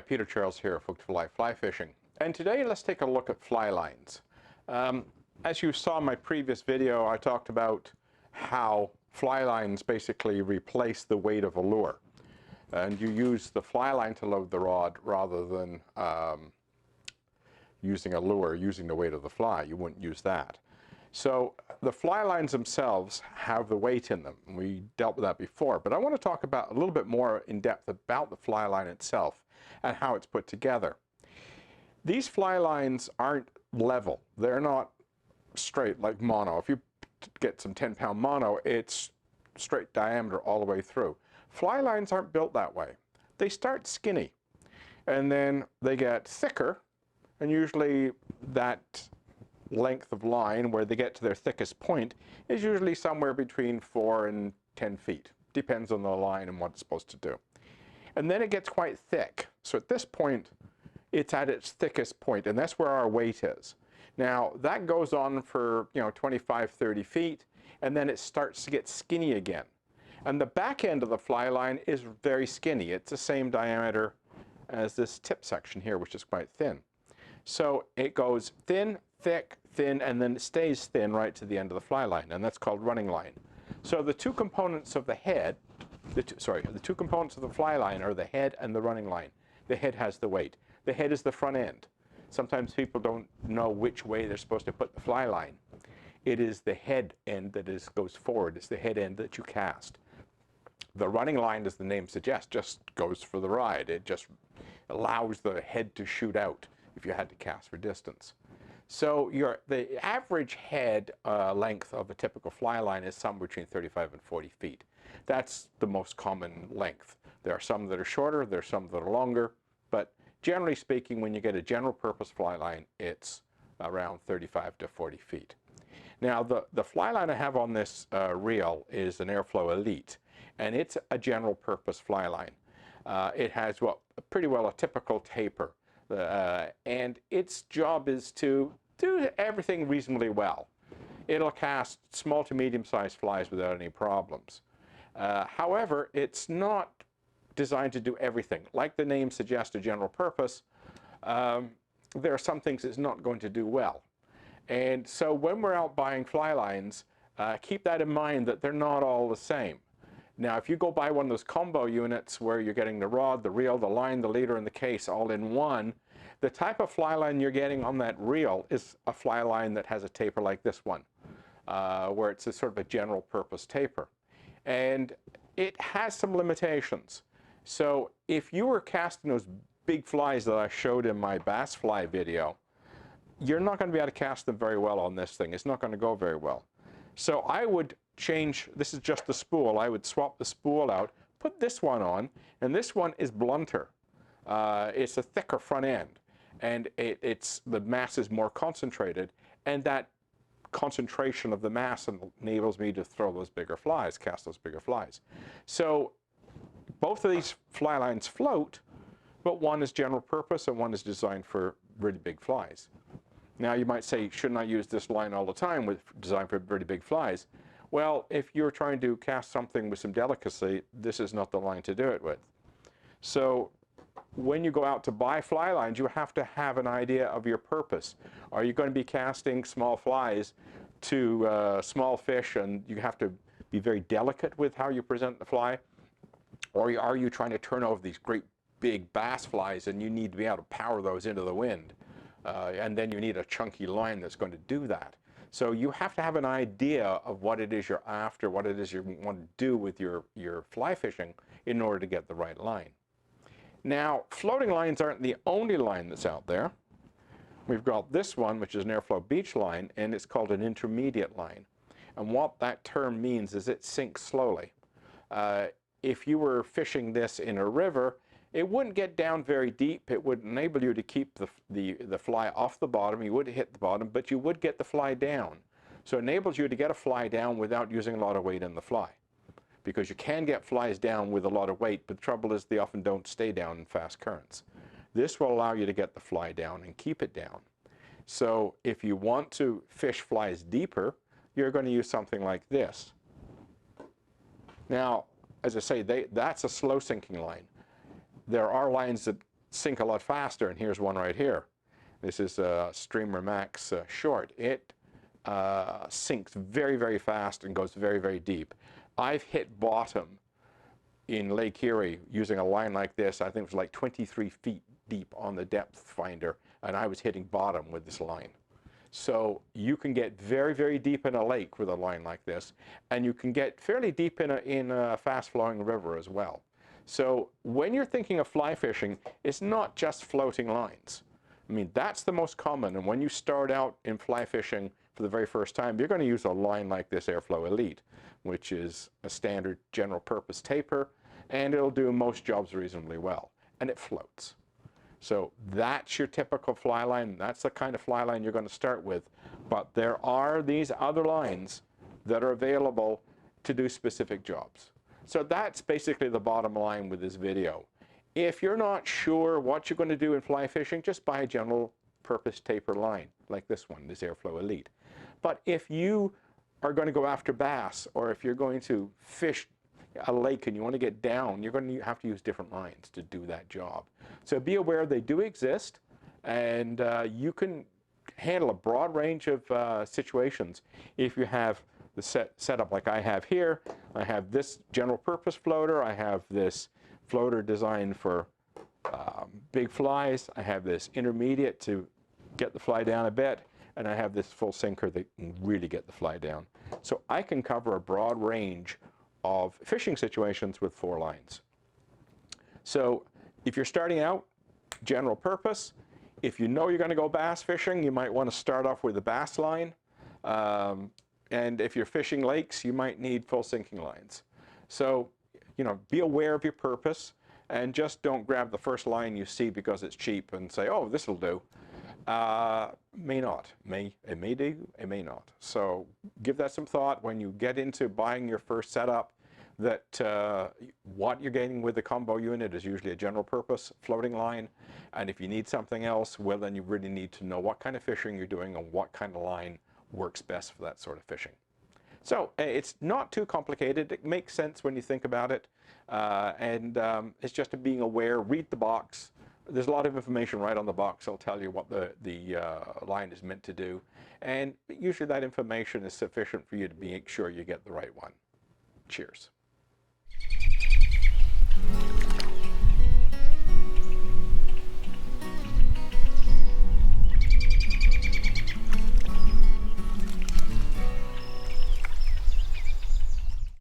Peter Charles here of Hooked Fly Fly Fishing, and today let's take a look at fly lines. As you saw in my previous video, I talked about how fly lines basically replace the weight of a lure, and you use the fly line to load the rod rather than using a lure, using the weight of the fly. You wouldn't use that. So the fly lines themselves have the weight in them. We dealt with that before, but I want to talk about a little bit more in depth about the fly line itself and how it's put together. These fly lines aren't level. They're not straight like mono. If you get some 10-pound mono, it's straight diameter all the way through. Fly lines aren't built that way. They start skinny and then they get thicker, and usually that length of line where they get to their thickest point is usually somewhere between 4 and 10 feet. Depends on the line and what it's supposed to do. And then it gets quite thick. So at this point, it's at its thickest point, and that's where our weight is. Now, that goes on for 25, 30 feet, and then it starts to get skinny again. And the back end of the fly line is very skinny. It's the same diameter as this tip section here, which is quite thin. So it goes thin, thick, thin, and then it stays thin right to the end of the fly line, and that's called running line. So the two components of the head, the two components of the fly line are the head and the running line. The head has the weight. The head is the front end. Sometimes people don't know which way they're supposed to put the fly line. It is the head end that goes forward. It's the head end that you cast. The running line, as the name suggests, just goes for the ride. It just allows the head to shoot out if you had to cast for distance. So the average head length of a typical fly line is somewhere between 35 and 40 feet. That's the most common length. There are some that are shorter, there are some that are longer, but generally speaking, when you get a general purpose fly line, it's around 35 to 40 feet. Now, the fly line I have on this reel is an Airflow Elite, and it's a general purpose fly line. It has pretty well a typical taper, and its job is to do everything reasonably well. It'll cast small to medium-sized flies without any problems. However, it's not designed to do everything. Like the name suggests, a general purpose, there are some things it's not going to do well. And so when we're out buying fly lines, keep that in mind that they're not all the same. Now, if you go buy one of those combo units where you're getting the rod, the reel, the line, the leader, and the case all in one, the type of fly line you're getting on that reel is a fly line that has a taper like this one, where it's a sort of a general purpose taper. And it has some limitations. So if you were casting those big flies that I showed in my bass fly video, you're not going to be able to cast them very well on this thing. It's not going to go very well. So I would change, this is just the spool, I would swap the spool out, put this one on, and this one is blunter. It's a thicker front end, and the mass is more concentrated, and that concentration of the mass enables me to throw those bigger flies, cast those bigger flies. So both of these fly lines float, but one is general purpose and one is designed for really big flies. Now you might say, shouldn't I use this line all the time designed for really big flies? Well, if you're trying to cast something with some delicacy, this is not the line to do it with. So when you go out to buy fly lines, you have to have an idea of your purpose. Are you going to be casting small flies to small fish, and you have to be very delicate with how you present the fly? Or are you trying to turn over these great big bass flies, and you need to be able to power those into the wind? And then you need a chunky line that's going to do that. So you have to have an idea of what it is you're after, what it is you want to do with your fly fishing in order to get the right line. Now, floating lines aren't the only line that's out there. We've got this one, which is an Airflow Beach line, and it's called an intermediate line. And what that term means is it sinks slowly. If you were fishing this in a river, it wouldn't get down very deep. It would enable you to keep the fly off the bottom. You would hit the bottom, but you would get the fly down. So it enables you to get a fly down without using a lot of weight in the fly. Because you can get flies down with a lot of weight, but the trouble is they often don't stay down in fast currents. This will allow you to get the fly down and keep it down. So if you want to fish flies deeper, you're going to use something like this. Now, as I say, that's a slow sinking line. There are lines that sink a lot faster, and here's one right here. This is a Streamer Max short. It sinks very, very fast and goes very, very deep. I've hit bottom in Lake Erie using a line like this. I think it was like 23 feet deep on the depth finder, and I was hitting bottom with this line. So you can get very, very deep in a lake with a line like this, and you can get fairly deep in a fast-flowing river as well. So when you're thinking of fly fishing, it's not just floating lines. I mean, that's the most common, and when you start out in fly fishing for the very first time, you're going to use a line like this Airflow Elite, which is a standard general purpose taper, and it'll do most jobs reasonably well, and it floats. So that's your typical fly line. That's the kind of fly line you're going to start with. But there are these other lines that are available to do specific jobs. So that's basically the bottom line with this video. If you're not sure what you're going to do in fly fishing, just buy a general purpose taper line like this one, this Airflow Elite. But if you are going to go after bass, or if you're going to fish a lake and you want to get down, you're going to have to use different lines to do that job. So be aware they do exist, and you can handle a broad range of situations if you have the setup like I have here. I have this general purpose floater, I have this floater designed for big flies, I have this intermediate to get the fly down a bit, and I have this full sinker that can really get the fly down. So I can cover a broad range of fishing situations with 4 lines. So if you're starting out, general purpose. If you know you're going to go bass fishing, you might want to start off with a bass line. And if you're fishing lakes, you might need full sinking lines. So, you know, be aware of your purpose, and just don't grab the first line you see because it's cheap and say, oh, this will do. May not. It may do, it may not. So give that some thought when you get into buying your first setup, that what you're getting with the combo unit is usually a general purpose floating line. And if you need something else, well, then you really need to know what kind of fishing you're doing and what kind of line works best for that sort of fishing. So it's not too complicated. It makes sense when you think about it. It's just being aware, read the box. There's a lot of information right on the box. It'll tell you what the line is meant to do. And usually that information is sufficient for you to make sure you get the right one. Cheers.